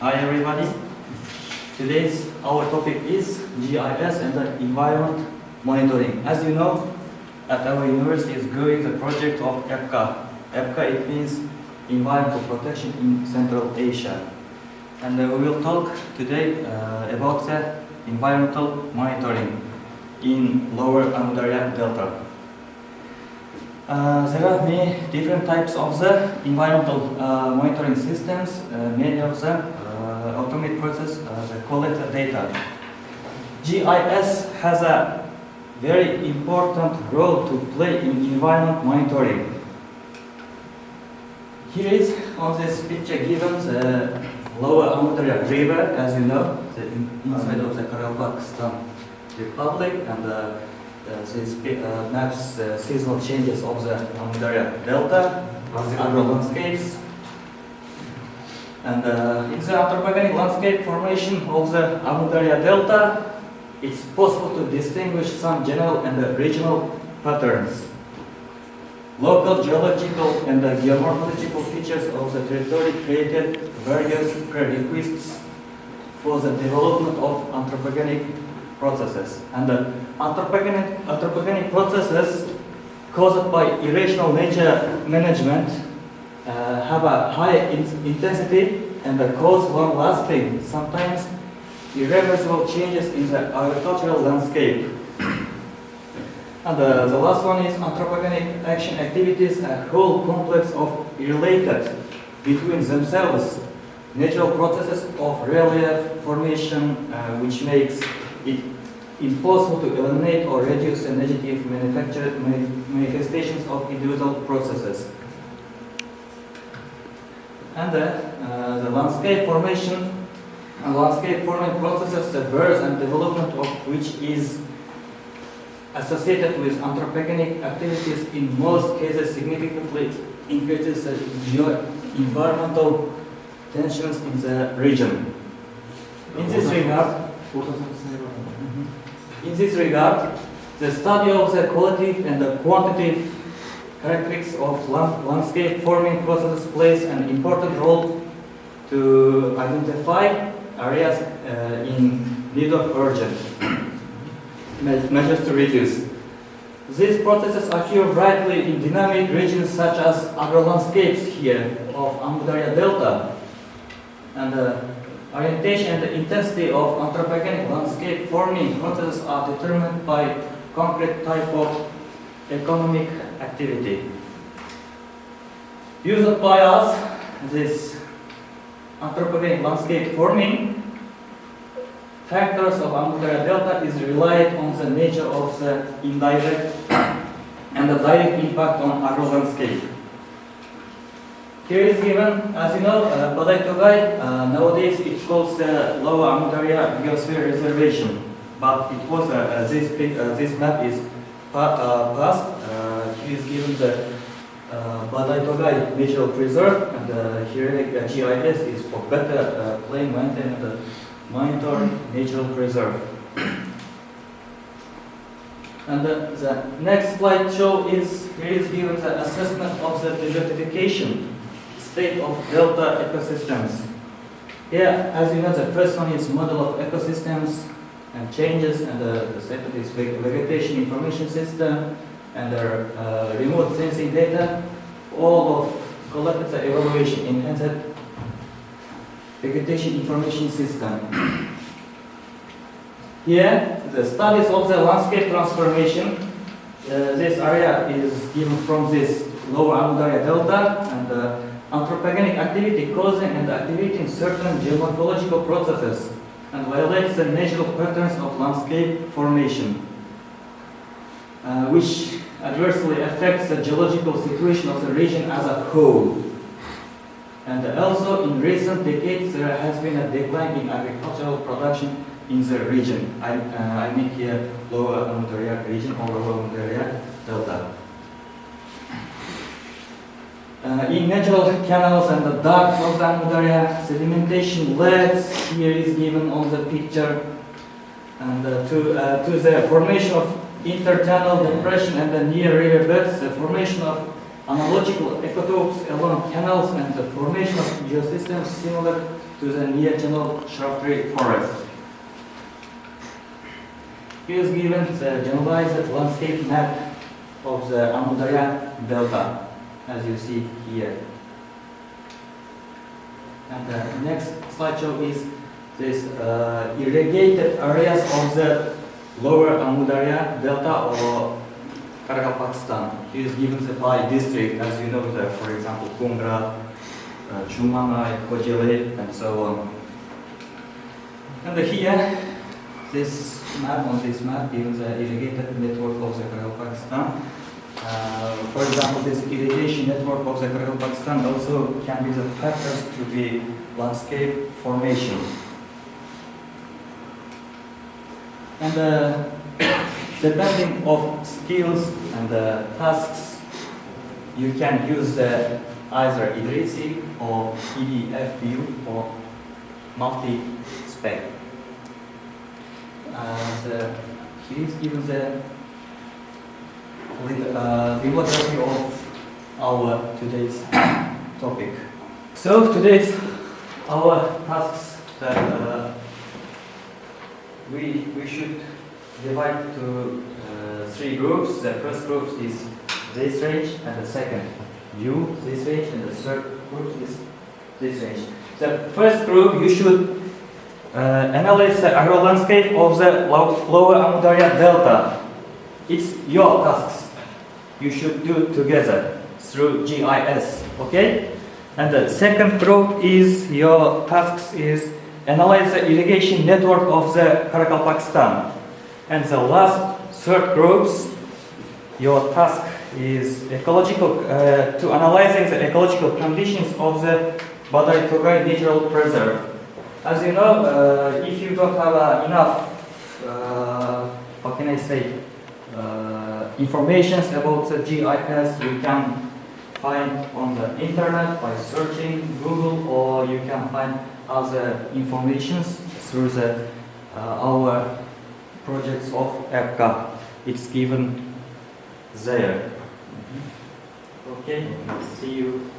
Hi everybody. Today's our topic is GIS and the environment monitoring. As you know, at our university is going the project of EPCA. EPCA, it means Environmental Protection in Central Asia. And we will talk today about the environmental monitoring in Lower Amu Darya Delta. There are many different types of the environmental monitoring systems. Many of them automate process collect data. GIS has a very important role to play in environment monitoring. Here is on this picture given the Lower Amu Darya River, as you know, inside of the Pakistan Republic, and this maps seasonal changes of the Amu Darya Delta, agro landscapes, and in the anthropogenic landscape formation of the Amu Darya Delta, it's possible to distinguish some general and regional patterns. Local geological and geomorphological features of the territory created various prerequisites for the development of anthropogenic processes. And the anthropogenic processes caused by irrational nature management have a high intensity and cause long-lasting, sometimes irreversible changes in the agricultural landscape. And the last one is anthropogenic action activities, a whole complex of related between themselves natural processes of relief formation, which makes it impossible to eliminate or reduce the negative manifestations of individual processes. And the landscape formation and landscape forming processes, the birth and development of which is associated with anthropogenic activities, in most cases significantly increases the environmental tensions in the region. In this regard, the study of the qualitative and the quantitative characteristics of landscape forming processes plays an important role to identify areas in need of urgent measures to reduce. These processes occur brightly in dynamic regions such as agro-landscapes here of Amu Darya Delta. And the orientation and the intensity of anthropogenic landscape forming processes are determined by concrete type of economic activity. Used by us, this anthropogenic landscape forming factors of Amu Darya Delta is relied on the nature of the indirect and the direct impact on agro-landscape. Here is given, as you know, Badai Togai, nowadays it calls the Lower Amu Darya Biosphere Reservation, but it was, this map is past. Here is given the Badai Togai Natural Preserve, and here the GIS is for better plain maintain the monitor natural preserve. And the next slide show is, here is given the assessment of the desertification state of delta ecosystems. Here, as you know, the first one is model of ecosystems and changes, and the second is vegetation information system, and the remote sensing data, all of collected the evaluation enhanced vegetation information system. Here, the studies of the landscape transformation. This area is given from this Lower Amu Darya Delta, and anthropogenic activity causing and activating certain geomorphological processes and violates the natural patterns of landscape formation, which adversely affects the geological situation of the region as a whole. And also, in recent decades, there has been a decline in agricultural production in the region. I mean here Lower Amu Darya region or Lower Amu Darya Delta. In natural canals and the dikes of the Amu Darya, sedimentation leads, here is given on the picture, and to the formation of interchannel depression and the near river beds, the formation of analogical ecotopes along canals and the formation of geosystems similar to the near-general shrub-tree forest. Here is given the generalized landscape map of the Amudarya Delta, as you see here. And the next slideshow is this irrigated areas of the lower Amudarya Delta or Karagal, Pakistan. Here is given the by district, as you know, for example, Kungra, Chumana, Kojele, and so on. And here, this map on this map gives the irrigated network of the Karagal, Pakistan. For example, this irrigation network of the Karagal, Pakistan also can be the factors to the landscape formation. And depending of skills and tasks, you can use either idrisi or PDF view or multi-spec. Here is given the bibliography of our today's topic. So today's our tasks that we should divide to three groups. The first group is this range, and the second view this range, and the third group is this range. The first group, you should analyze the agro landscape of the lower Amudarya Delta. It's your tasks. You should do together through GIS. Okay? And the second group is your tasks is analyze the irrigation network of the Karagal, Pakistan. And the last third groups, your task is ecological to analyzing the ecological conditions of the Badai Togay Natural Preserve. As you know, if you don't have enough, how can I say, information about the GIS, you can find on the internet by searching Google, or you can find other informations through the our projects of EPCA. It's given there. Okay, see you.